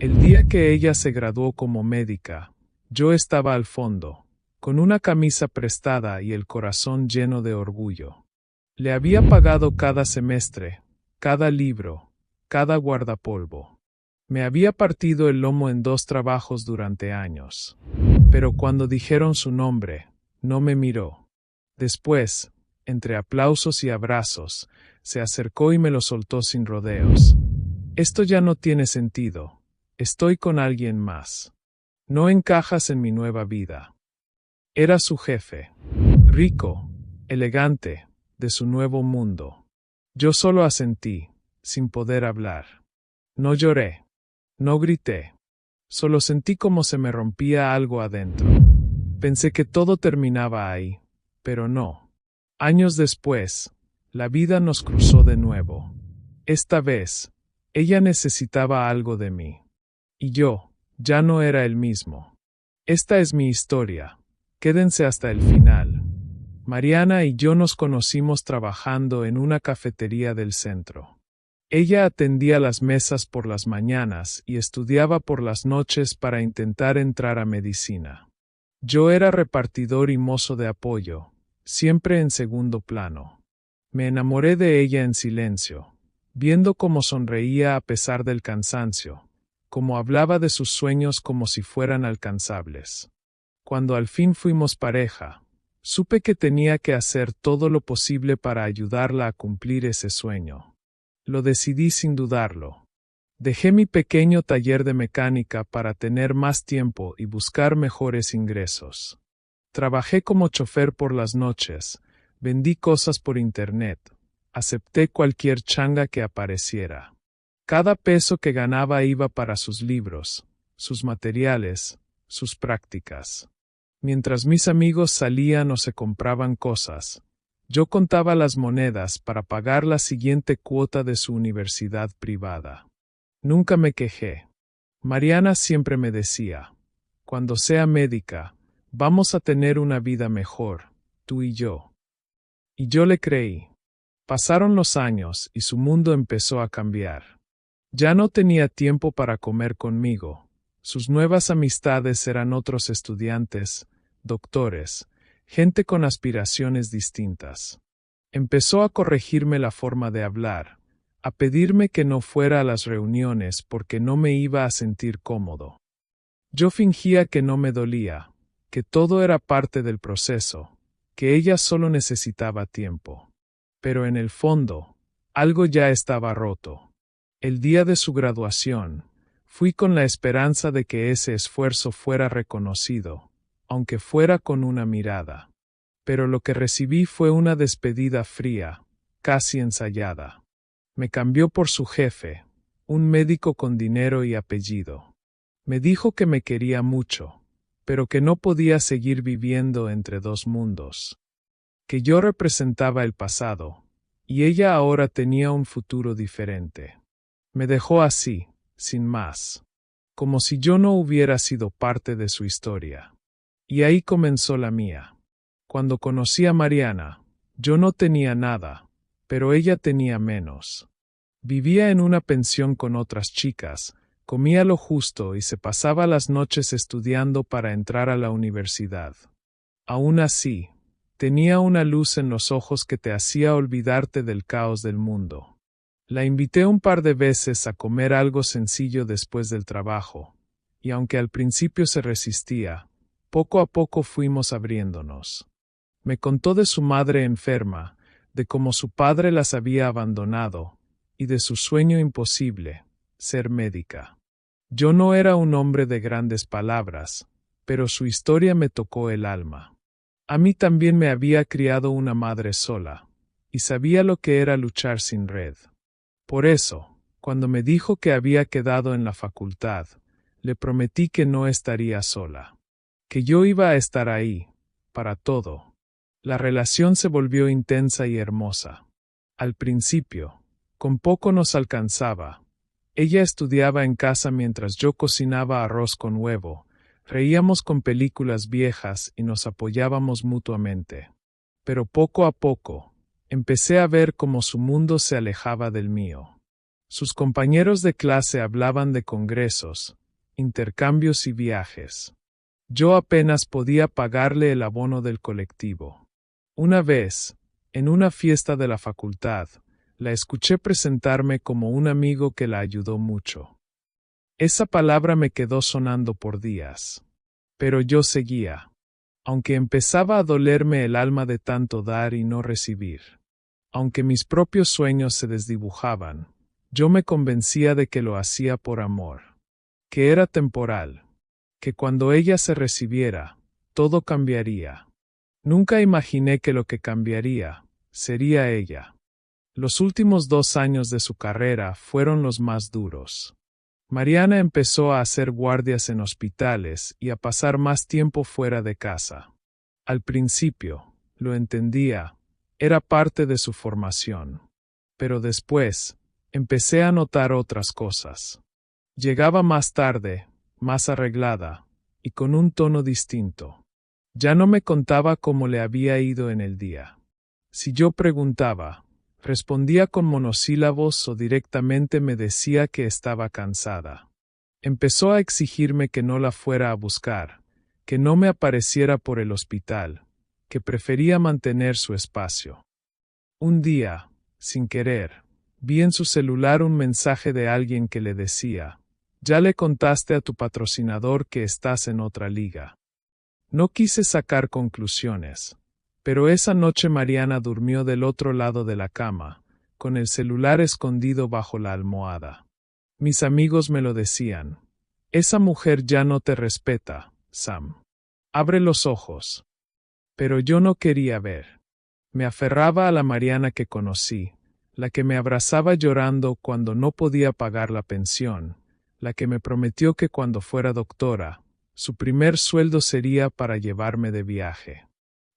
El día que ella se graduó como médica, yo estaba al fondo, con una camisa prestada y el corazón lleno de orgullo. Le había pagado cada semestre, cada libro, cada guardapolvo. Me había partido el lomo en 2 trabajos durante años. Pero cuando dijeron su nombre, no me miró. Después, entre aplausos y abrazos, se acercó y me lo soltó sin rodeos. Esto ya no tiene sentido. Estoy con alguien más. No encajas en mi nueva vida. Era su jefe. Rico, elegante, de su nuevo mundo. Yo solo asentí, sin poder hablar. No lloré. No grité. Solo sentí como se me rompía algo adentro. Pensé que todo terminaba ahí, pero no. Años después, la vida nos cruzó de nuevo. Esta vez, ella necesitaba algo de mí. Y yo, ya no era el mismo. Esta es mi historia. Quédense hasta el final. Mariana y yo nos conocimos trabajando en una cafetería del centro. Ella atendía las mesas por las mañanas y estudiaba por las noches para intentar entrar a medicina. Yo era repartidor y mozo de apoyo, siempre en segundo plano. Me enamoré de ella en silencio, viendo cómo sonreía a pesar del cansancio, cómo hablaba de sus sueños como si fueran alcanzables. Cuando al fin fuimos pareja, supe que tenía que hacer todo lo posible para ayudarla a cumplir ese sueño. Lo decidí sin dudarlo. Dejé mi pequeño taller de mecánica para tener más tiempo y buscar mejores ingresos. Trabajé como chofer por las noches, vendí cosas por internet, acepté cualquier changa que apareciera. Cada peso que ganaba iba para sus libros, sus materiales, sus prácticas. Mientras mis amigos salían o se compraban cosas, yo contaba las monedas para pagar la siguiente cuota de su universidad privada. Nunca me quejé. Mariana siempre me decía, cuando sea médica, vamos a tener una vida mejor, tú y yo. Y yo le creí. Pasaron los años y su mundo empezó a cambiar. Ya no tenía tiempo para comer conmigo. Sus nuevas amistades eran otros estudiantes, doctores, gente con aspiraciones distintas. Empezó a corregirme la forma de hablar, a pedirme que no fuera a las reuniones porque no me iba a sentir cómodo. Yo fingía que no me dolía, que todo era parte del proceso, que ella solo necesitaba tiempo. Pero en el fondo, algo ya estaba roto. El día de su graduación, fui con la esperanza de que ese esfuerzo fuera reconocido, aunque fuera con una mirada. Pero lo que recibí fue una despedida fría, casi ensayada. Me cambió por su jefe, un médico con dinero y apellido. Me dijo que me quería mucho, pero que no podía seguir viviendo entre 2 mundos. Que yo representaba el pasado, y ella ahora tenía un futuro diferente. Me dejó así, sin más, como si yo no hubiera sido parte de su historia. Y ahí comenzó la mía. Cuando conocí a Mariana, yo no tenía nada, pero ella tenía menos. Vivía en una pensión con otras chicas, comía lo justo y se pasaba las noches estudiando para entrar a la universidad. Aún así, tenía una luz en los ojos que te hacía olvidarte del caos del mundo. La invité un par de veces a comer algo sencillo después del trabajo, y aunque al principio se resistía, poco a poco fuimos abriéndonos. Me contó de su madre enferma, de cómo su padre las había abandonado, y de su sueño imposible, ser médica. Yo no era un hombre de grandes palabras, pero su historia me tocó el alma. A mí también me había criado una madre sola, y sabía lo que era luchar sin red. Por eso, cuando me dijo que había quedado en la facultad, le prometí que no estaría sola, que yo iba a estar ahí, para todo. La relación se volvió intensa y hermosa. Al principio, con poco nos alcanzaba. Ella estudiaba en casa mientras yo cocinaba arroz con huevo, reíamos con películas viejas y nos apoyábamos mutuamente. Pero poco a poco, empecé a ver cómo su mundo se alejaba del mío. Sus compañeros de clase hablaban de congresos, intercambios y viajes. Yo apenas podía pagarle el abono del colectivo. Una vez, en una fiesta de la facultad, la escuché presentarme como un amigo que la ayudó mucho. Esa palabra me quedó sonando por días. Pero yo seguía. Aunque empezaba a dolerme el alma de tanto dar y no recibir. Aunque mis propios sueños se desdibujaban, yo me convencía de que lo hacía por amor. Que era temporal. Que cuando ella se recibiera, todo cambiaría. Nunca imaginé que lo que cambiaría sería ella. Los últimos 2 años de su carrera fueron los más duros. Mariana empezó a hacer guardias en hospitales y a pasar más tiempo fuera de casa. Al principio, lo entendía, era parte de su formación. Pero después, empecé a notar otras cosas. Llegaba más tarde, más arreglada, y con un tono distinto. Ya no me contaba cómo le había ido en el día. Si yo preguntaba, respondía con monosílabos o directamente me decía que estaba cansada. Empezó a exigirme que no la fuera a buscar, que no me apareciera por el hospital, que prefería mantener su espacio. Un día, sin querer, vi en su celular un mensaje de alguien que le decía: «Ya le contaste a tu patrocinador que estás en otra liga». No quise sacar conclusiones, pero esa noche Mariana durmió del otro lado de la cama, con el celular escondido bajo la almohada. Mis amigos me lo decían: «Esa mujer ya no te respeta, Sam. Abre los ojos». Pero yo no quería ver. Me aferraba a la Mariana que conocí, la que me abrazaba llorando cuando no podía pagar la pensión, la que me prometió que cuando fuera doctora, su primer sueldo sería para llevarme de viaje.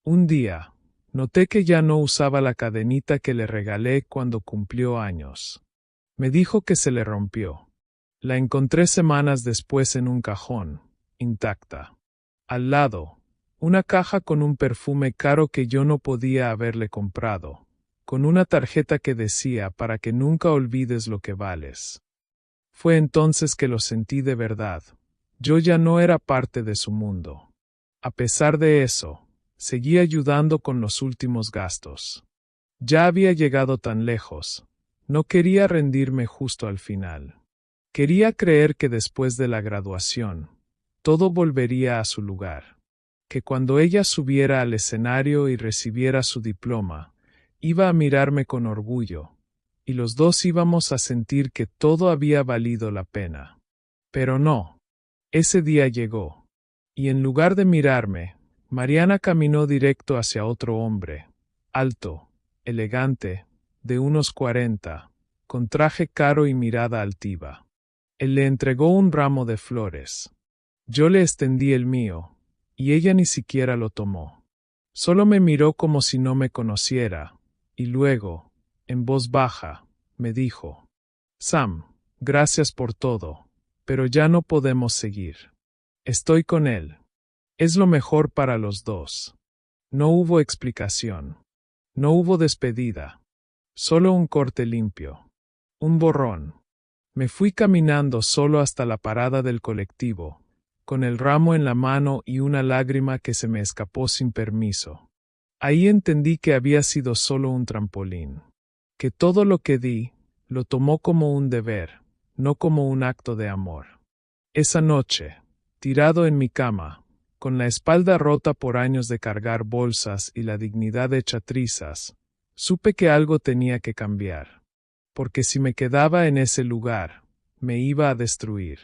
Un día, noté que ya no usaba la cadenita que le regalé cuando cumplió años. Me dijo que se le rompió. La encontré semanas después en un cajón, intacta. Al lado, una caja con un perfume caro que yo no podía haberle comprado, con una tarjeta que decía: «Para que nunca olvides lo que vales». Fue entonces que lo sentí de verdad. Yo ya no era parte de su mundo. A pesar de eso, seguí ayudando con los últimos gastos. Ya había llegado tan lejos. No quería rendirme justo al final. Quería creer que después de la graduación, todo volvería a su lugar. Que cuando ella subiera al escenario y recibiera su diploma, iba a mirarme con orgullo, y los dos íbamos a sentir que todo había valido la pena. Pero no. Ese día llegó, y en lugar de mirarme, Mariana caminó directo hacia otro hombre, alto, elegante, de unos 40, con traje caro y mirada altiva. Él le entregó un ramo de flores. Yo le extendí el mío, y ella ni siquiera lo tomó. Solo me miró como si no me conociera, y luego, en voz baja, me dijo: «Sam, gracias por todo. Pero ya no podemos seguir. Estoy con él. Es lo mejor para los dos». No hubo explicación. No hubo despedida. Solo un corte limpio. Un borrón. Me fui caminando solo hasta la parada del colectivo, con el ramo en la mano y una lágrima que se me escapó sin permiso. Ahí entendí que había sido solo un trampolín. Que todo lo que di, lo tomó como un deber, no como un acto de amor. Esa noche, tirado en mi cama, con la espalda rota por años de cargar bolsas y la dignidad hecha trizas, supe que algo tenía que cambiar. Porque si me quedaba en ese lugar, me iba a destruir.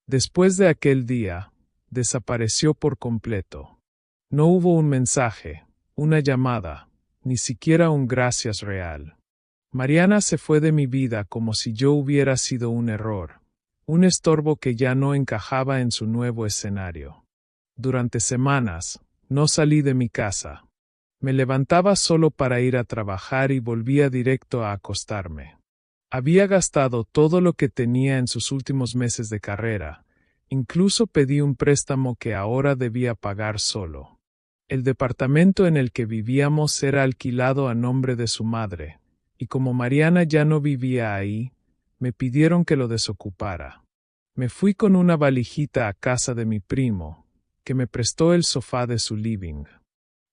Después de aquel día, desapareció por completo. No hubo un mensaje, una llamada, ni siquiera un gracias real. Mariana se fue de mi vida como si yo hubiera sido un error, un estorbo que ya no encajaba en su nuevo escenario. Durante semanas, no salí de mi casa. Me levantaba solo para ir a trabajar y volvía directo a acostarme. Había gastado todo lo que tenía en sus últimos meses de carrera, incluso pedí un préstamo que ahora debía pagar solo. El departamento en el que vivíamos era alquilado a nombre de su madre, y como Mariana ya no vivía ahí, Me pidieron que lo desocupara. Me fui con una valijita a casa de mi primo, que me prestó el sofá de su living.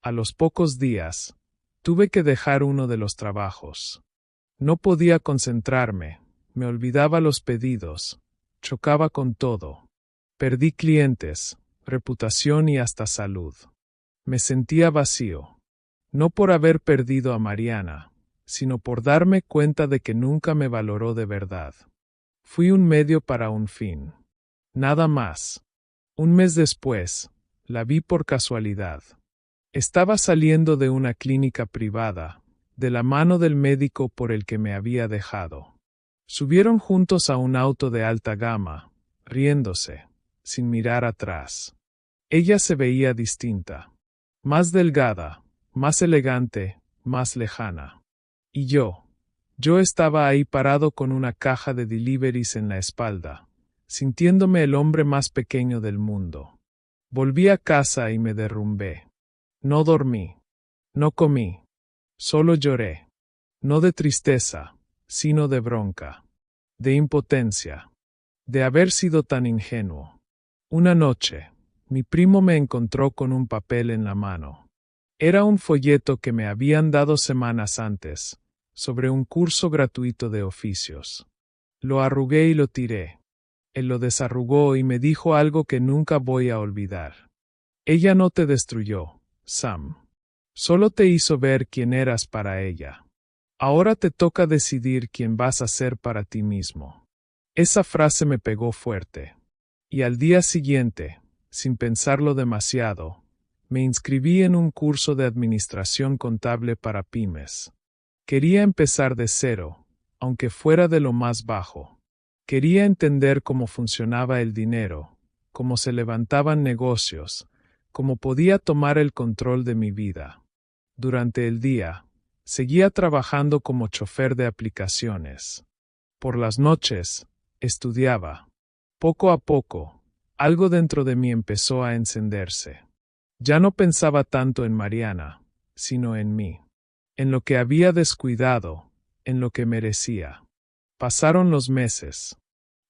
A los pocos días, tuve que dejar uno de los trabajos. No podía concentrarme, me olvidaba los pedidos, chocaba con todo. Perdí clientes, reputación y hasta salud. Me sentía vacío. No por haber perdido a Mariana, sino por darme cuenta de que nunca me valoró de verdad. Fui un medio para un fin. Nada más. Un mes después, la vi por casualidad. Estaba saliendo de una clínica privada, de la mano del médico por el que me había dejado. Subieron juntos a un auto de alta gama, riéndose, sin mirar atrás. Ella se veía distinta. Más delgada, más elegante, más lejana. Y yo estaba ahí parado con una caja de deliveries en la espalda, sintiéndome el hombre más pequeño del mundo. Volví a casa y me derrumbé. No dormí. No comí. Solo lloré. No de tristeza, sino de bronca. De impotencia. De haber sido tan ingenuo. Una noche, mi primo me encontró con un papel en la mano. Era un folleto que me habían dado semanas antes, sobre un curso gratuito de oficios. Lo arrugué y lo tiré. Él lo desarrugó y me dijo algo que nunca voy a olvidar. Ella no te destruyó, Sam. Solo te hizo ver quién eras para ella. Ahora te toca decidir quién vas a ser para ti mismo. Esa frase me pegó fuerte. Y al día siguiente, sin pensarlo demasiado, me inscribí en un curso de administración contable para pymes. Quería empezar de cero, aunque fuera de lo más bajo. Quería entender cómo funcionaba el dinero, cómo se levantaban negocios, cómo podía tomar el control de mi vida. Durante el día, seguía trabajando como chofer de aplicaciones. Por las noches, estudiaba. Poco a poco, algo dentro de mí empezó a encenderse. Ya no pensaba tanto en Mariana, sino en mí. En lo que había descuidado, en lo que merecía. Pasaron los meses.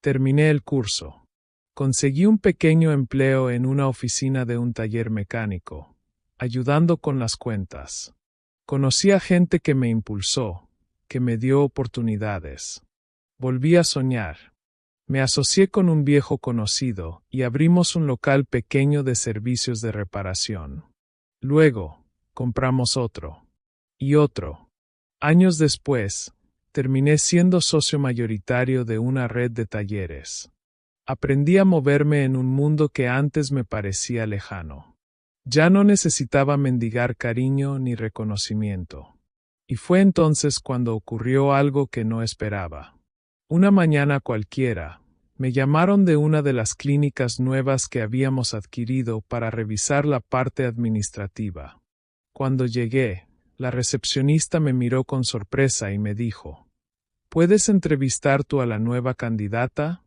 Terminé el curso. Conseguí un pequeño empleo en una oficina de un taller mecánico, ayudando con las cuentas. Conocí a gente que me impulsó, que me dio oportunidades. Volví a soñar. Me asocié con un viejo conocido y abrimos un local pequeño de servicios de reparación. Luego, compramos otro. Y otro. Años después, terminé siendo socio mayoritario de una red de talleres. Aprendí a moverme en un mundo que antes me parecía lejano. Ya no necesitaba mendigar cariño ni reconocimiento. Y fue entonces cuando ocurrió algo que no esperaba. Una mañana cualquiera, me llamaron de una de las clínicas nuevas que habíamos adquirido para revisar la parte administrativa. Cuando llegué, la recepcionista me miró con sorpresa y me dijo: ¿Puedes entrevistar tú a la nueva candidata?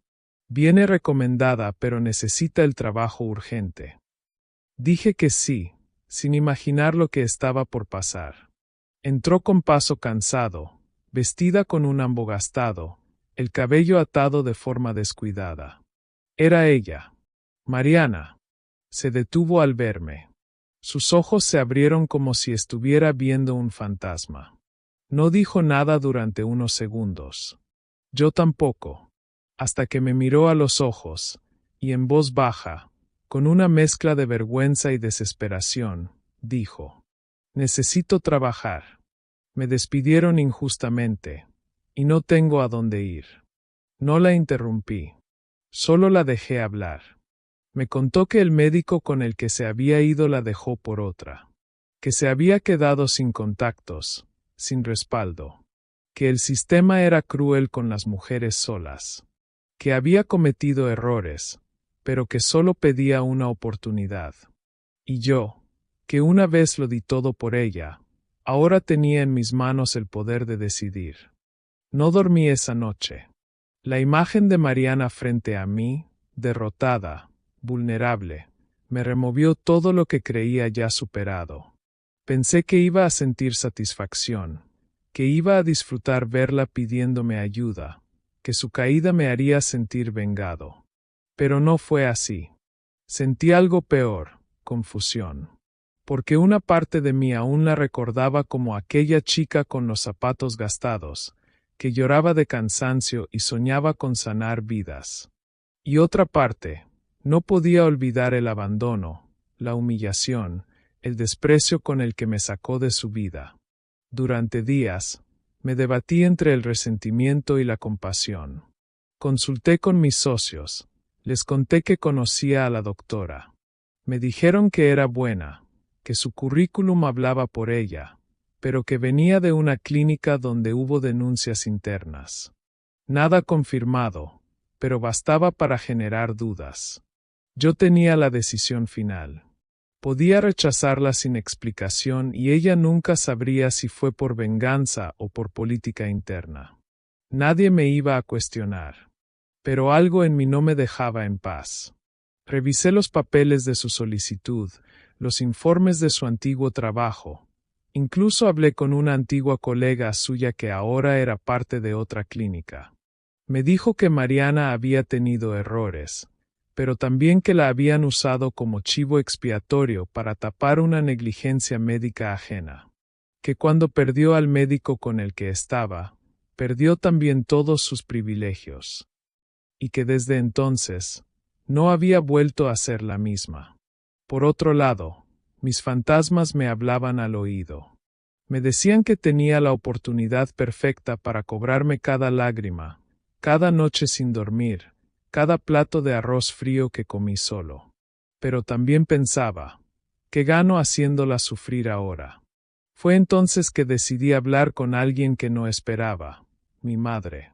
Viene recomendada, pero necesita el trabajo urgente. Dije que sí, sin imaginar lo que estaba por pasar. Entró con paso cansado, vestida con un ambo gastado, el cabello atado de forma descuidada. Era ella. Mariana. Se detuvo al verme. Sus ojos se abrieron como si estuviera viendo un fantasma. No dijo nada durante unos segundos. Yo tampoco. Hasta que me miró a los ojos, y en voz baja, con una mezcla de vergüenza y desesperación, dijo: Necesito trabajar. Me despidieron injustamente, y no tengo a dónde ir. No la interrumpí. Solo la dejé hablar. Me contó que el médico con el que se había ido la dejó por otra. Que se había quedado sin contactos, sin respaldo. Que el sistema era cruel con las mujeres solas. Que había cometido errores, pero que solo pedía una oportunidad. Y yo, que una vez lo di todo por ella, ahora tenía en mis manos el poder de decidir. No dormí esa noche. La imagen de Mariana frente a mí, derrotada, vulnerable, me removió todo lo que creía ya superado. Pensé que iba a sentir satisfacción, que iba a disfrutar verla pidiéndome ayuda, que su caída me haría sentir vengado. Pero no fue así. Sentí algo peor, confusión. Porque una parte de mí aún la recordaba como aquella chica con los zapatos gastados, que lloraba de cansancio y soñaba con sanar vidas. Y otra parte, no podía olvidar el abandono, la humillación, el desprecio con el que me sacó de su vida. Durante días, me debatí entre el resentimiento y la compasión. Consulté con mis socios, les conté que conocía a la doctora. Me dijeron que era buena, que su currículum hablaba por ella, pero que venía de una clínica donde hubo denuncias internas. Nada confirmado, pero bastaba para generar dudas. Yo tenía la decisión final. Podía rechazarla sin explicación y ella nunca sabría si fue por venganza o por política interna. Nadie me iba a cuestionar. Pero algo en mí no me dejaba en paz. Revisé los papeles de su solicitud, los informes de su antiguo trabajo. Incluso hablé con una antigua colega suya que ahora era parte de otra clínica. Me dijo que Mariana había tenido errores, pero también que la habían usado como chivo expiatorio para tapar una negligencia médica ajena. Que cuando perdió al médico con el que estaba, perdió también todos sus privilegios. Y que desde entonces, no había vuelto a ser la misma. Por otro lado, mis fantasmas me hablaban al oído. Me decían que tenía la oportunidad perfecta para cobrarme cada lágrima, cada noche sin dormir, cada plato de arroz frío que comí solo. Pero también pensaba, ¿qué gano haciéndola sufrir ahora? Fue entonces que decidí hablar con alguien que no esperaba, mi madre.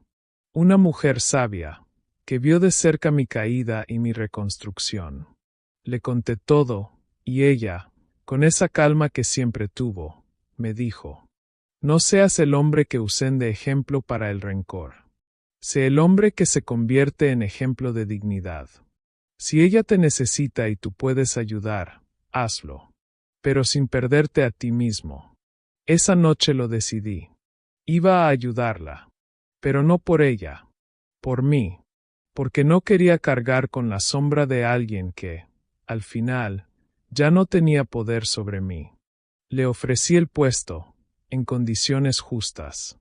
Una mujer sabia, que vio de cerca mi caída y mi reconstrucción. Le conté todo, y ella, con esa calma que siempre tuvo, me dijo: no seas el hombre que usen de ejemplo para el rencor. Sé el hombre que se convierte en ejemplo de dignidad. Si ella te necesita y tú puedes ayudar, hazlo. Pero sin perderte a ti mismo. Esa noche lo decidí. Iba a ayudarla. Pero no por ella. Por mí. Porque no quería cargar con la sombra de alguien que, al final, ya no tenía poder sobre mí. Le ofrecí el puesto, en condiciones justas.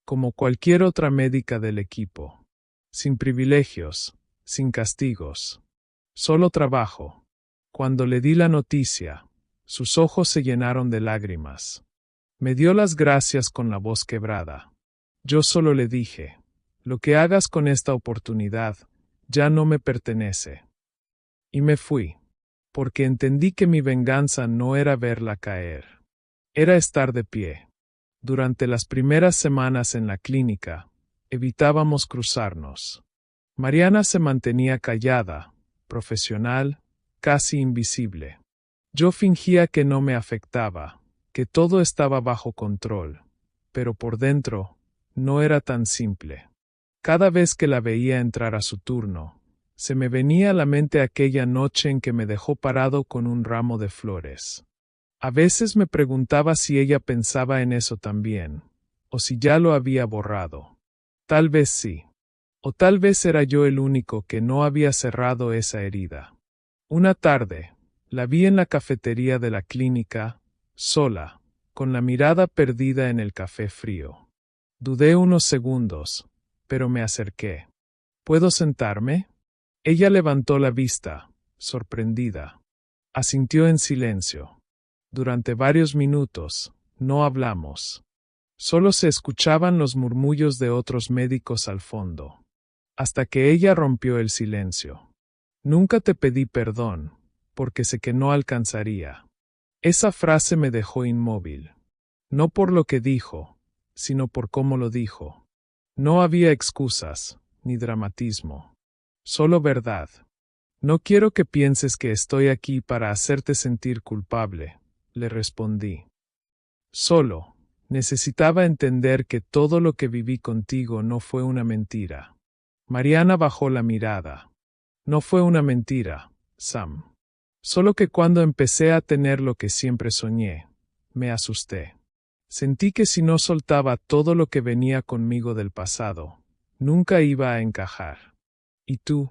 Como cualquier otra médica del equipo. Sin privilegios, sin castigos. Solo trabajo. Cuando le di la noticia, sus ojos se llenaron de lágrimas. Me dio las gracias con la voz quebrada. Yo solo le dije: lo que hagas con esta oportunidad, ya no me pertenece. Y me fui, porque entendí que mi venganza no era verla caer. Era estar de pie. Durante las primeras semanas en la clínica, evitábamos cruzarnos. Mariana se mantenía callada, profesional, casi invisible. Yo fingía que no me afectaba, que todo estaba bajo control, pero por dentro, no era tan simple. Cada vez que la veía entrar a su turno, se me venía a la mente aquella noche en que me dejó parado con un ramo de flores. A veces me preguntaba si ella pensaba en eso también, o si ya lo había borrado. Tal vez sí. O tal vez era yo el único que no había cerrado esa herida. Una tarde, la vi en la cafetería de la clínica, sola, con la mirada perdida en el café frío. Dudé unos segundos, pero me acerqué. ¿Puedo sentarme? Ella levantó la vista, sorprendida. Asintió en silencio. Durante varios minutos, no hablamos. Solo se escuchaban los murmullos de otros médicos al fondo. Hasta que ella rompió el silencio. Nunca te pedí perdón, porque sé que no alcanzaría. Esa frase me dejó inmóvil. No por lo que dijo, sino por cómo lo dijo. No había excusas, ni dramatismo. Solo verdad. No quiero que pienses que estoy aquí para hacerte sentir culpable, le respondí. Solo, necesitaba entender que todo lo que viví contigo no fue una mentira. Mariana bajó la mirada. No fue una mentira, Sam. Solo que cuando empecé a tener lo que siempre soñé, me asusté. Sentí que si no soltaba todo lo que venía conmigo del pasado, Nunca iba a encajar. Y tú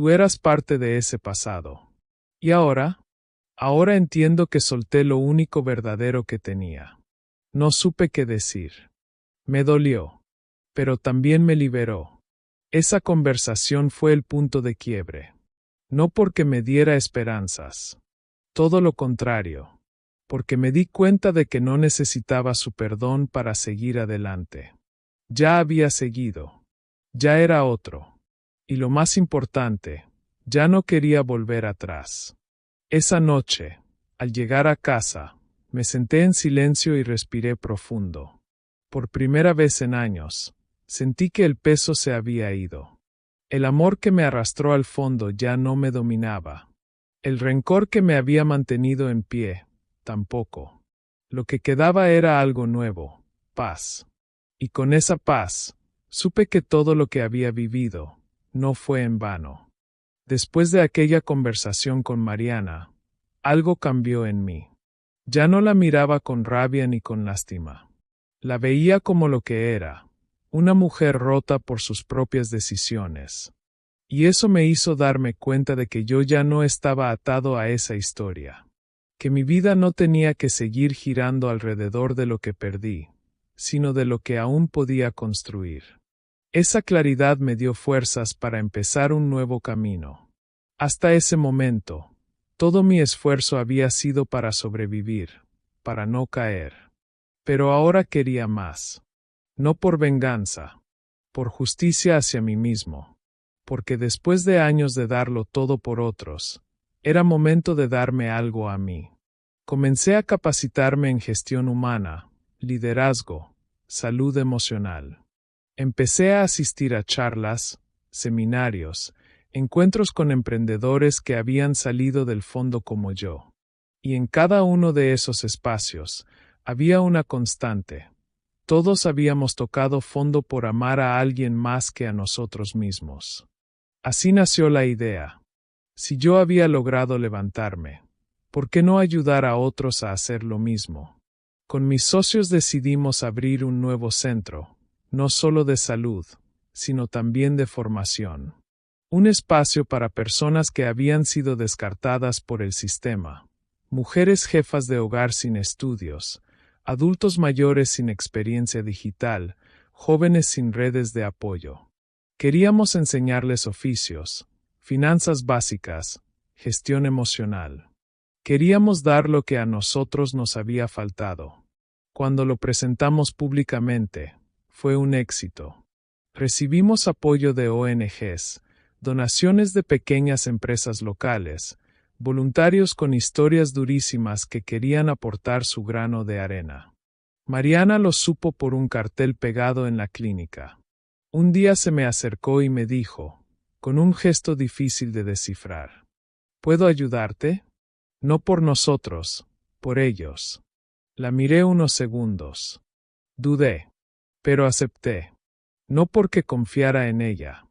eras parte de ese pasado. ¿Y ahora? Ahora entiendo que solté lo único verdadero que tenía. No supe qué decir. Me dolió. Pero también me liberó. Esa conversación fue el punto de quiebre. No porque me diera esperanzas. Todo lo contrario. Porque me di cuenta de que no necesitaba su perdón para seguir adelante. Ya había seguido. Ya era otro. Y lo más importante, ya no quería volver atrás. Esa noche, al llegar a casa, me senté en silencio y respiré profundo. Por primera vez en años, sentí que el peso se había ido. El amor que me arrastró al fondo ya no me dominaba. El rencor que me había mantenido en pie, tampoco. Lo que quedaba era algo nuevo, paz. Y con esa paz, supe que todo lo que había vivido, no fue en vano. Después de aquella conversación con Mariana, algo cambió en mí. Ya no la miraba con rabia ni con lástima. La veía como lo que era, una mujer rota por sus propias decisiones. Y eso me hizo darme cuenta de que yo ya no estaba atado a esa historia. Que mi vida no tenía que seguir girando alrededor de lo que perdí, sino de lo que aún podía construir. Esa claridad me dio fuerzas para empezar un nuevo camino. Hasta ese momento, todo mi esfuerzo había sido para sobrevivir, para no caer. Pero ahora quería más. No por venganza, por justicia hacia mí mismo. Porque después de años de darlo todo por otros, era momento de darme algo a mí. Comencé a capacitarme en gestión humana, liderazgo, salud emocional. Empecé a asistir a charlas, seminarios, encuentros con emprendedores que habían salido del fondo como yo. Y en cada uno de esos espacios, había una constante. Todos habíamos tocado fondo por amar a alguien más que a nosotros mismos. Así nació la idea. Si yo había logrado levantarme, ¿por qué no ayudar a otros a hacer lo mismo? Con mis socios decidimos abrir un nuevo centro, no solo de salud, sino también de formación. Un espacio para personas que habían sido descartadas por el sistema, mujeres jefas de hogar sin estudios, adultos mayores sin experiencia digital, jóvenes sin redes de apoyo. Queríamos enseñarles oficios, finanzas básicas, gestión emocional. Queríamos dar lo que a nosotros nos había faltado. Cuando lo presentamos públicamente, fue un éxito. Recibimos apoyo de ONGs, donaciones de pequeñas empresas locales, voluntarios con historias durísimas que querían aportar su grano de arena. Mariana lo supo por un cartel pegado en la clínica. Un día se me acercó y me dijo, con un gesto difícil de descifrar: ¿puedo ayudarte? No por nosotros, por ellos. La miré unos segundos. Dudé, pero acepté. No porque confiara en ella,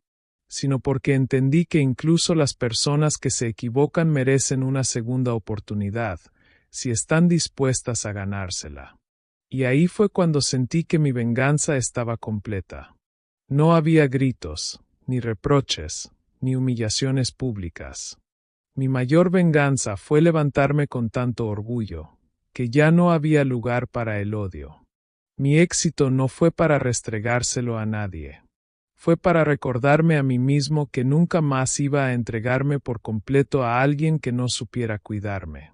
sino porque entendí que incluso las personas que se equivocan merecen una segunda oportunidad, si están dispuestas a ganársela. Y ahí fue cuando sentí que mi venganza estaba completa. No había gritos, ni reproches, ni humillaciones públicas. Mi mayor venganza fue levantarme con tanto orgullo, que ya no había lugar para el odio. Mi éxito no fue para restregárselo a nadie. Fue para recordarme a mí mismo que nunca más iba a entregarme por completo a alguien que no supiera cuidarme.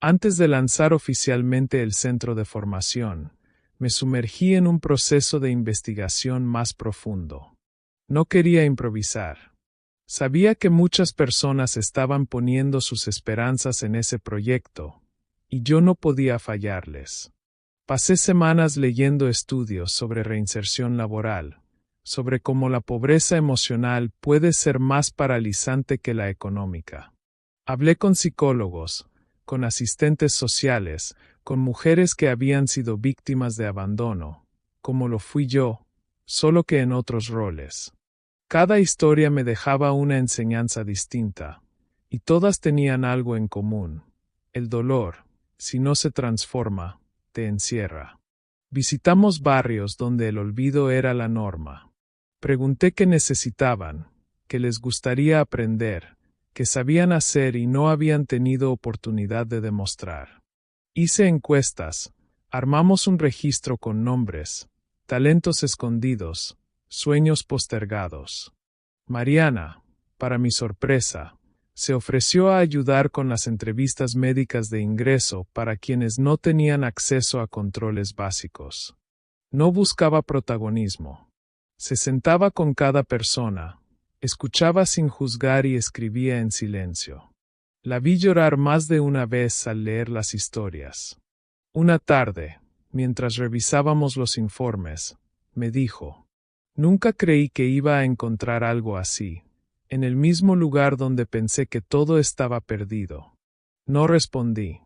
Antes de lanzar oficialmente el centro de formación, me sumergí en un proceso de investigación más profundo. No quería improvisar. Sabía que muchas personas estaban poniendo sus esperanzas en ese proyecto, y yo no podía fallarles. Pasé semanas leyendo estudios sobre reinserción laboral, sobre cómo la pobreza emocional puede ser más paralizante que la económica. Hablé con psicólogos, con asistentes sociales, con mujeres que habían sido víctimas de abandono, como lo fui yo, solo que en otros roles. Cada historia me dejaba una enseñanza distinta, y todas tenían algo en común. El dolor, si no se transforma, te encierra. Visitamos barrios donde el olvido era la norma. Pregunté qué necesitaban, qué les gustaría aprender, qué sabían hacer y no habían tenido oportunidad de demostrar. Hice encuestas, armamos un registro con nombres, talentos escondidos, sueños postergados. Mariana, para mi sorpresa, se ofreció a ayudar con las entrevistas médicas de ingreso para quienes no tenían acceso a controles básicos. No buscaba protagonismo. Se sentaba con cada persona, escuchaba sin juzgar y escribía en silencio. La vi llorar más de una vez al leer las historias. Una tarde, mientras revisábamos los informes, me dijo: "Nunca creí que iba a encontrar algo así, en el mismo lugar donde pensé que todo estaba perdido". No respondí.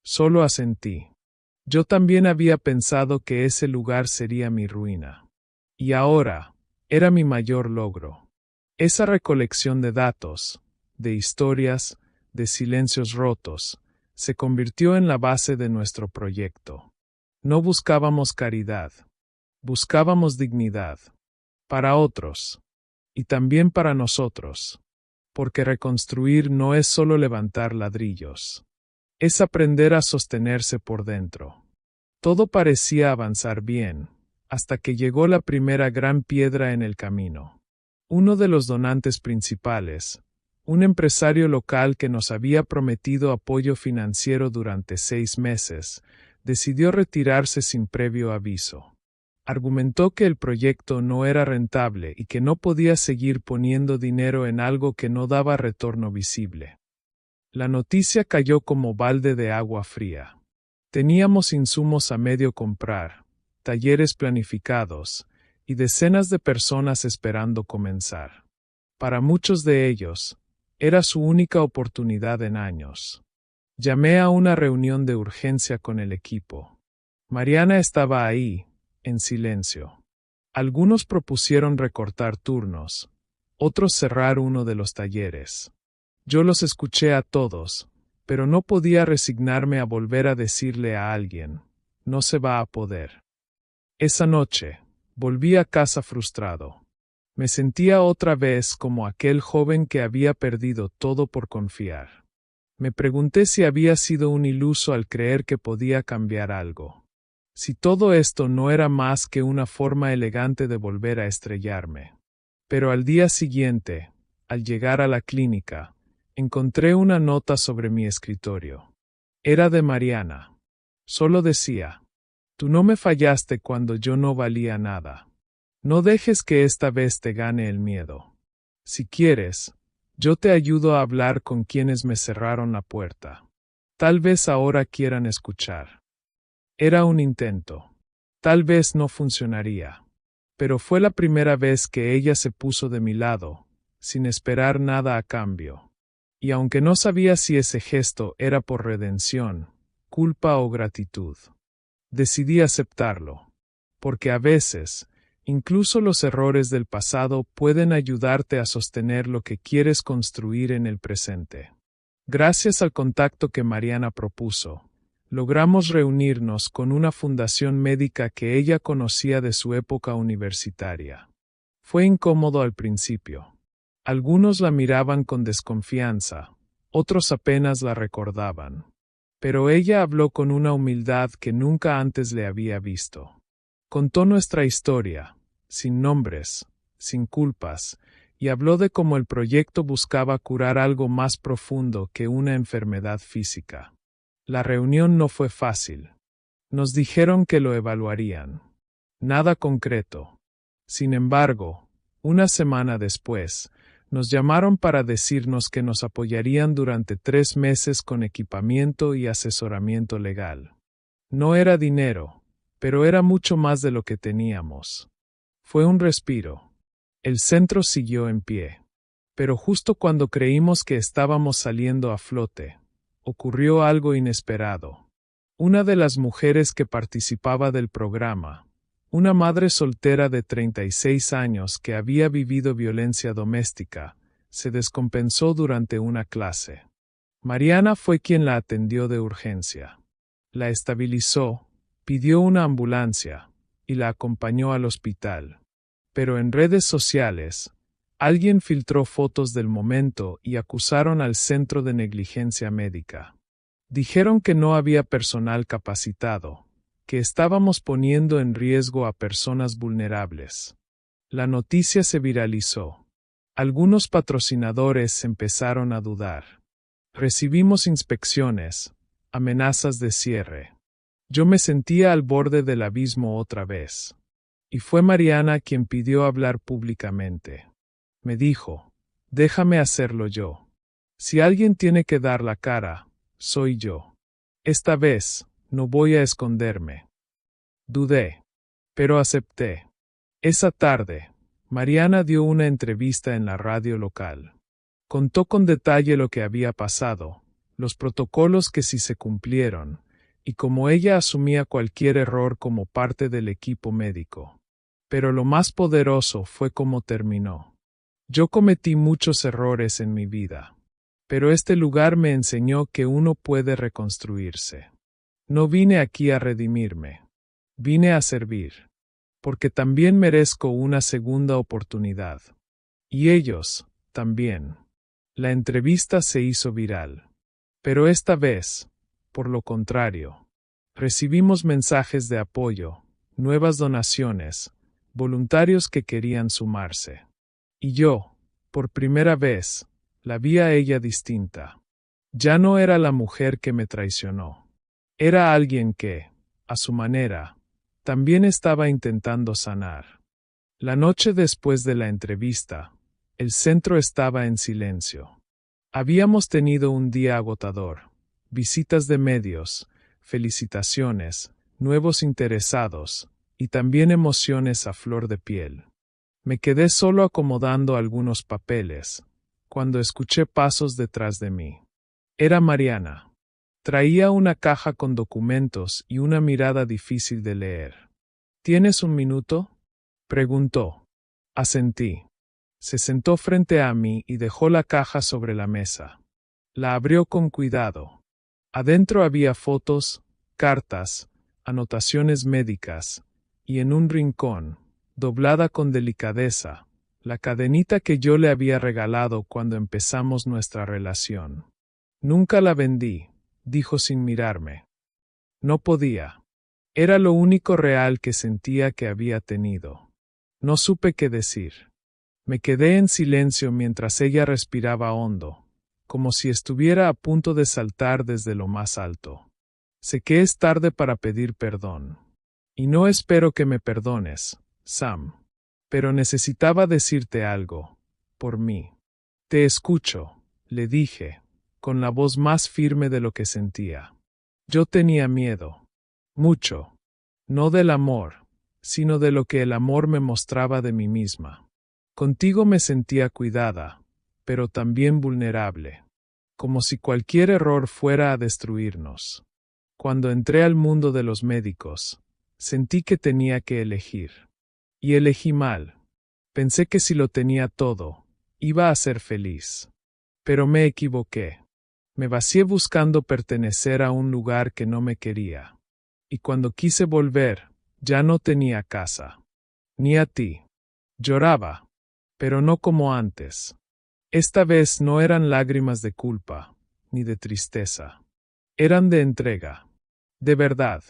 Solo asentí. Yo también había pensado que ese lugar sería mi ruina. Y ahora, era mi mayor logro. Esa recolección de datos, de historias, de silencios rotos, se convirtió en la base de nuestro proyecto. No buscábamos caridad. Buscábamos dignidad. Para otros. Y también para nosotros. Porque reconstruir no es solo levantar ladrillos. Es aprender a sostenerse por dentro. Todo parecía avanzar bien, hasta que llegó la primera gran piedra en el camino. Uno de los donantes principales, un empresario local que nos había prometido apoyo financiero durante 6 meses, decidió retirarse sin previo aviso. Argumentó que el proyecto no era rentable y que no podía seguir poniendo dinero en algo que no daba retorno visible. La noticia cayó como balde de agua fría. Teníamos insumos a medio comprar, talleres planificados, y decenas de personas esperando comenzar. Para muchos de ellos, era su única oportunidad en años. Llamé a una reunión de urgencia con el equipo. Mariana estaba ahí, en silencio. Algunos propusieron recortar turnos, otros cerrar uno de los talleres. Yo los escuché a todos, pero no podía resignarme a volver a decirle a alguien: "No se va a poder". Esa noche, volví a casa frustrado. Me sentía otra vez como aquel joven que había perdido todo por confiar. Me pregunté si había sido un iluso al creer que podía cambiar algo. Si todo esto no era más que una forma elegante de volver a estrellarme. Pero al día siguiente, al llegar a la clínica, encontré una nota sobre mi escritorio. Era de Mariana. Solo decía: "Tú no me fallaste cuando yo no valía nada. No dejes que esta vez te gane el miedo. Si quieres, yo te ayudo a hablar con quienes me cerraron la puerta. Tal vez ahora quieran escuchar". Era un intento. Tal vez no funcionaría. Pero fue la primera vez que ella se puso de mi lado, sin esperar nada a cambio. Y aunque no sabía si ese gesto era por redención, culpa o gratitud, decidí aceptarlo. Porque a veces, incluso los errores del pasado pueden ayudarte a sostener lo que quieres construir en el presente. Gracias al contacto que Mariana propuso, logramos reunirnos con una fundación médica que ella conocía de su época universitaria. Fue incómodo al principio. Algunos la miraban con desconfianza, otros apenas la recordaban. Pero ella habló con una humildad que nunca antes le había visto. Contó nuestra historia, sin nombres, sin culpas, y habló de cómo el proyecto buscaba curar algo más profundo que una enfermedad física. La reunión no fue fácil. Nos dijeron que lo evaluarían. Nada concreto. Sin embargo, una semana después, nos llamaron para decirnos que nos apoyarían durante 3 meses con equipamiento y asesoramiento legal. No era dinero, pero era mucho más de lo que teníamos. Fue un respiro. El centro siguió en pie. Pero justo cuando creímos que estábamos saliendo a flote, ocurrió algo inesperado. Una de las mujeres que participaba del programa, una madre soltera de 36 años que había vivido violencia doméstica, se descompensó durante una clase. Mariana fue quien la atendió de urgencia. La estabilizó, pidió una ambulancia, y la acompañó al hospital. Pero en redes sociales, alguien filtró fotos del momento y acusaron al centro de negligencia médica. Dijeron que no había personal capacitado, que estábamos poniendo en riesgo a personas vulnerables. La noticia se viralizó. Algunos patrocinadores empezaron a dudar. Recibimos inspecciones, amenazas de cierre. Yo me sentía al borde del abismo otra vez. Y fue Mariana quien pidió hablar públicamente. Me dijo, déjame hacerlo yo. Si alguien tiene que dar la cara, soy yo. Esta vez, no voy a esconderme. Dudé, pero acepté. Esa tarde, Mariana dio una entrevista en la radio local. Contó con detalle lo que había pasado, los protocolos que sí se cumplieron, y cómo ella asumía cualquier error como parte del equipo médico. Pero lo más poderoso fue cómo terminó. Yo cometí muchos errores en mi vida, pero este lugar me enseñó que uno puede reconstruirse. No vine aquí a redimirme. Vine a servir, porque también merezco una segunda oportunidad. Y ellos, también. La entrevista se hizo viral. Pero esta vez, por lo contrario, recibimos mensajes de apoyo, nuevas donaciones, voluntarios que querían sumarse. Y yo, por primera vez, la vi a ella distinta. Ya no era la mujer que me traicionó. Era alguien que, a su manera, también estaba intentando sanar. La noche después de la entrevista, el centro estaba en silencio. Habíamos tenido un día agotador, visitas de medios, felicitaciones, nuevos interesados, y también emociones a flor de piel. Me quedé solo acomodando algunos papeles, cuando escuché pasos detrás de mí. Era Mariana. Traía una caja con documentos y una mirada difícil de leer. ¿Tienes un minuto?, preguntó. Asentí. Se sentó frente a mí y dejó la caja sobre la mesa. La abrió con cuidado. Adentro había fotos, cartas, anotaciones médicas, y en un rincón, doblada con delicadeza, la cadenita que yo le había regalado cuando empezamos nuestra relación. Nunca la vendí, dijo sin mirarme. No podía. Era lo único real que sentía que había tenido. No supe qué decir. Me quedé en silencio mientras ella respiraba hondo, como si estuviera a punto de saltar desde lo más alto. Sé que es tarde para pedir perdón. Y no espero que me perdones, Sam. Pero necesitaba decirte algo, por mí. Te escucho, le dije, con la voz más firme de lo que sentía. Yo tenía miedo. Mucho. No del amor, sino de lo que el amor me mostraba de mí misma. Contigo me sentía cuidada, pero también vulnerable. Como si cualquier error fuera a destruirnos. Cuando entré al mundo de los médicos, sentí que tenía que elegir. Y elegí mal. Pensé que si lo tenía todo, iba a ser feliz. Pero me equivoqué. Me vacié buscando pertenecer a un lugar que no me quería. Y cuando quise volver, ya no tenía casa. Ni a ti. Lloraba. Pero no como antes. Esta vez no eran lágrimas de culpa, ni de tristeza. Eran de entrega. De verdad.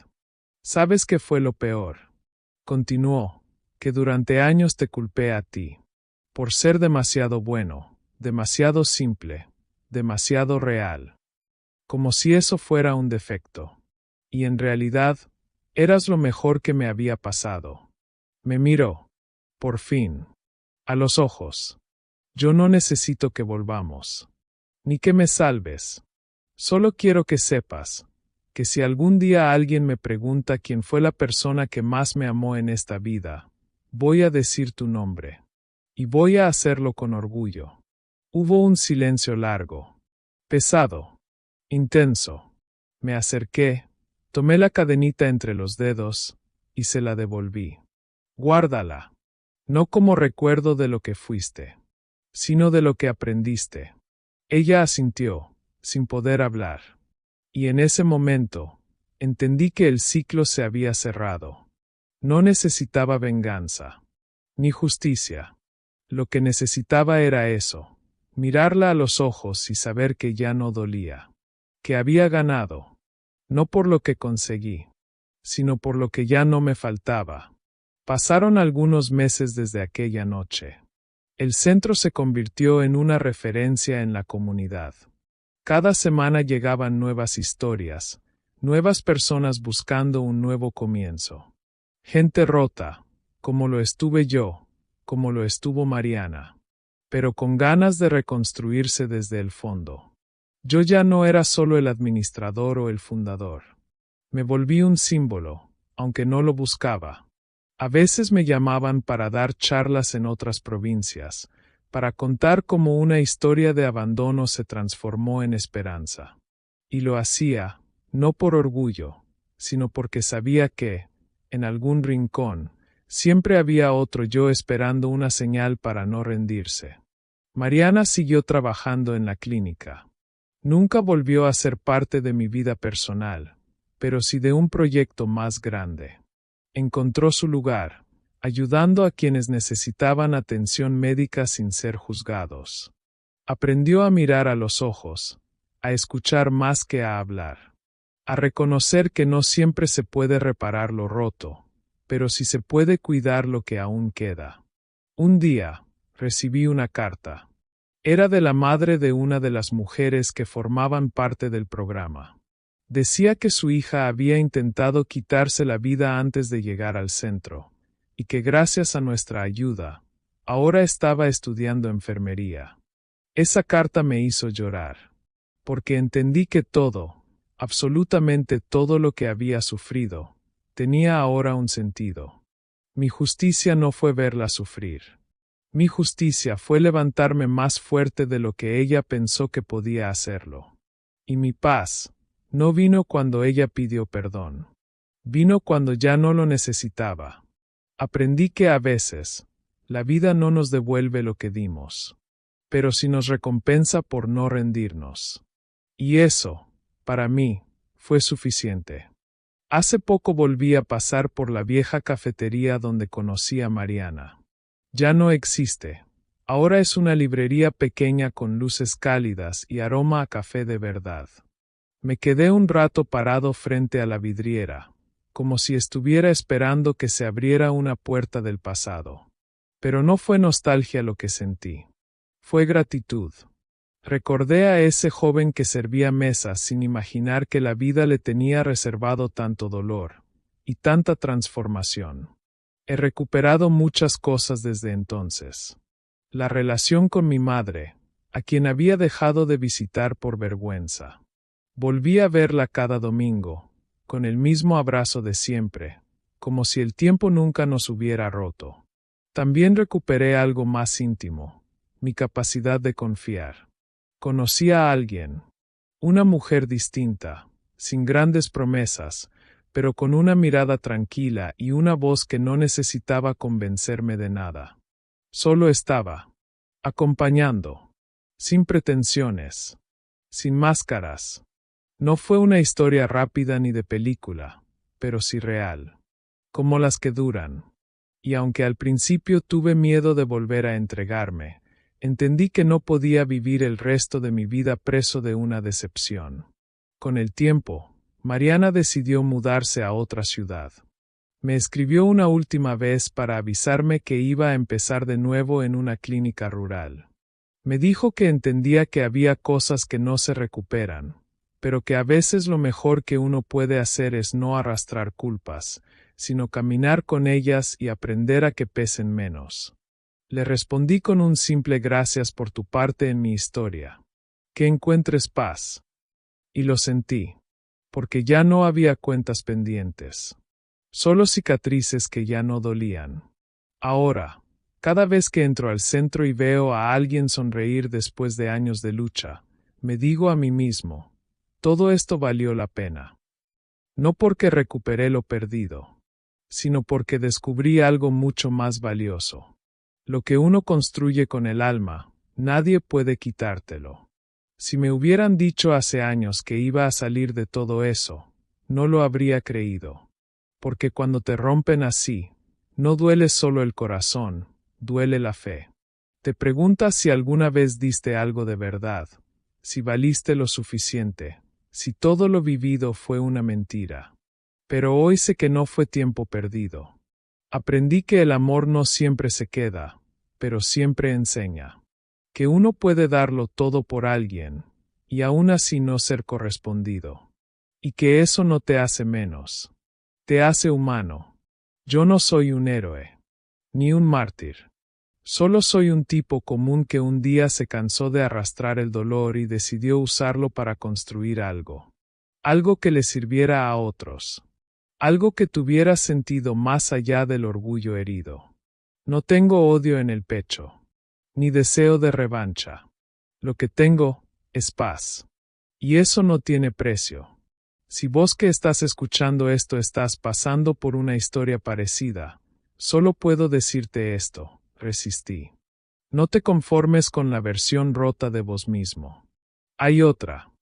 ¿Sabes qué fue lo peor? Continuó, que durante años te culpé a ti. Por ser demasiado bueno, demasiado simple, demasiado real. Como si eso fuera un defecto. Y en realidad, eras lo mejor que me había pasado. Me miró. Por fin. A los ojos. Yo no necesito que volvamos. Ni que me salves. Solo quiero que sepas, que si algún día alguien me pregunta quién fue la persona que más me amó en esta vida, voy a decir tu nombre. Y voy a hacerlo con orgullo. Hubo un silencio largo. Pesado. Intenso. Me acerqué, tomé la cadenita entre los dedos, y se la devolví. Guárdala. No como recuerdo de lo que fuiste, sino de lo que aprendiste. Ella asintió, sin poder hablar. Y en ese momento, entendí que el ciclo se había cerrado. No necesitaba venganza. ni justicia. Lo que necesitaba era eso, mirarla a los ojos y saber que ya no dolía, que había ganado, no por lo que conseguí, sino por lo que ya no me faltaba. Pasaron algunos meses desde aquella noche. El centro se convirtió en una referencia en la comunidad. Cada semana llegaban nuevas historias, nuevas personas buscando un nuevo comienzo. Gente rota, como lo estuve yo, como lo estuvo Mariana, pero con ganas de reconstruirse desde el fondo. Yo ya no era solo el administrador o el fundador. Me volví un símbolo, aunque no lo buscaba. A veces me llamaban para dar charlas en otras provincias, para contar cómo una historia de abandono se transformó en esperanza. Y lo hacía, no por orgullo, sino porque sabía que, en algún rincón, siempre había otro yo esperando una señal para no rendirse. Mariana siguió trabajando en la clínica. Nunca volvió a ser parte de mi vida personal, pero sí de un proyecto más grande. Encontró su lugar, ayudando a quienes necesitaban atención médica sin ser juzgados. Aprendió a mirar a los ojos, a escuchar más que a hablar, a reconocer que no siempre se puede reparar lo roto, pero sí se puede cuidar lo que aún queda. Un día, recibí una carta. Era de la madre de una de las mujeres que formaban parte del programa. Decía que su hija había intentado quitarse la vida antes de llegar al centro, y que gracias a nuestra ayuda, ahora estaba estudiando enfermería. Esa carta me hizo llorar, porque entendí que todo, absolutamente todo lo que había sufrido, tenía ahora un sentido. Mi justicia no fue verla sufrir. Mi justicia fue levantarme más fuerte de lo que ella pensó que podía hacerlo. Y mi paz no vino cuando ella pidió perdón. Vino cuando ya no lo necesitaba. Aprendí que a veces, la vida no nos devuelve lo que dimos, pero sí nos recompensa por no rendirnos. Y eso, para mí, fue suficiente. Hace poco volví a pasar por la vieja cafetería donde conocí a Mariana. Ya no existe. Ahora es una librería pequeña con luces cálidas y aroma a café de verdad. Me quedé un rato parado frente a la vidriera, como si estuviera esperando que se abriera una puerta del pasado. Pero no fue nostalgia lo que sentí. Fue gratitud. Recordé a ese joven que servía mesas sin imaginar que la vida le tenía reservado tanto dolor y tanta transformación. He recuperado muchas cosas desde entonces. La relación con mi madre, a quien había dejado de visitar por vergüenza. Volví a verla cada domingo, con el mismo abrazo de siempre, como si el tiempo nunca nos hubiera roto. También recuperé algo más íntimo, mi capacidad de confiar. Conocí a alguien, una mujer distinta, sin grandes promesas, pero con una mirada tranquila y una voz que no necesitaba convencerme de nada. Solo estaba, acompañando, sin pretensiones, sin máscaras. No fue una historia rápida ni de película, pero sí real, como las que duran. Y aunque al principio tuve miedo de volver a entregarme, entendí que no podía vivir el resto de mi vida preso de una decepción. Con el tiempo, Mariana decidió mudarse a otra ciudad. Me escribió una última vez para avisarme que iba a empezar de nuevo en una clínica rural. Me dijo que entendía que había cosas que no se recuperan, pero que a veces lo mejor que uno puede hacer es no arrastrar culpas, sino caminar con ellas y aprender a que pesen menos. Le respondí con un simple gracias por tu parte en mi historia. Que encuentres paz. Y lo sentí, porque ya no había cuentas pendientes. Solo cicatrices que ya no dolían. Ahora, cada vez que entro al centro y veo a alguien sonreír después de años de lucha, me digo a mí mismo, todo esto valió la pena. No porque recuperé lo perdido, sino porque descubrí algo mucho más valioso. Lo que uno construye con el alma, nadie puede quitártelo. Si me hubieran dicho hace años que iba a salir de todo eso, no lo habría creído. Porque cuando te rompen así, No duele solo el corazón, duele la fe. Te preguntas si alguna vez diste algo de verdad, si valiste lo suficiente, si todo lo vivido fue una mentira. Pero hoy sé que no fue tiempo perdido. Aprendí que el amor no siempre se queda, pero siempre enseña. Que uno puede darlo todo por alguien, y aún así no ser correspondido. Y que eso no te hace menos. Te hace humano. Yo no soy un héroe, ni un mártir. Solo soy un tipo común que un día se cansó de arrastrar el dolor y decidió usarlo para construir algo. Algo que le sirviera a otros. Algo que tuviera sentido más allá del orgullo herido. No tengo odio en el pecho, ni deseo de revancha. Lo que tengo es paz. Y eso no tiene precio. Si vos que estás escuchando esto estás pasando por una historia parecida, solo puedo decirte esto: resistí. No te conformes con la versión rota de vos mismo. Hay otra.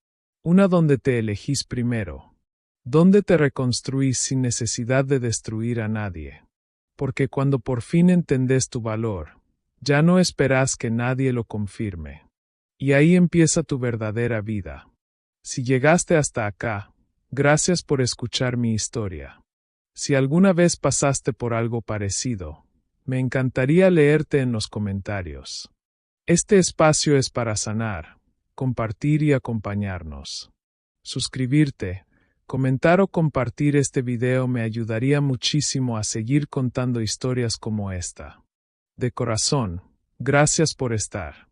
Una donde te elegís primero. Donde te reconstruís sin necesidad de destruir a nadie. Porque cuando por fin entendés tu valor, ya no esperás que nadie lo confirme. Y ahí empieza tu verdadera vida. Si llegaste hasta acá, gracias por escuchar mi historia. Si alguna vez pasaste por algo parecido, me encantaría leerte en los comentarios. Este espacio es para sanar, compartir y acompañarnos. Suscribirte, comentar o compartir este video me ayudaría muchísimo a seguir contando historias como esta. De corazón, gracias por estar.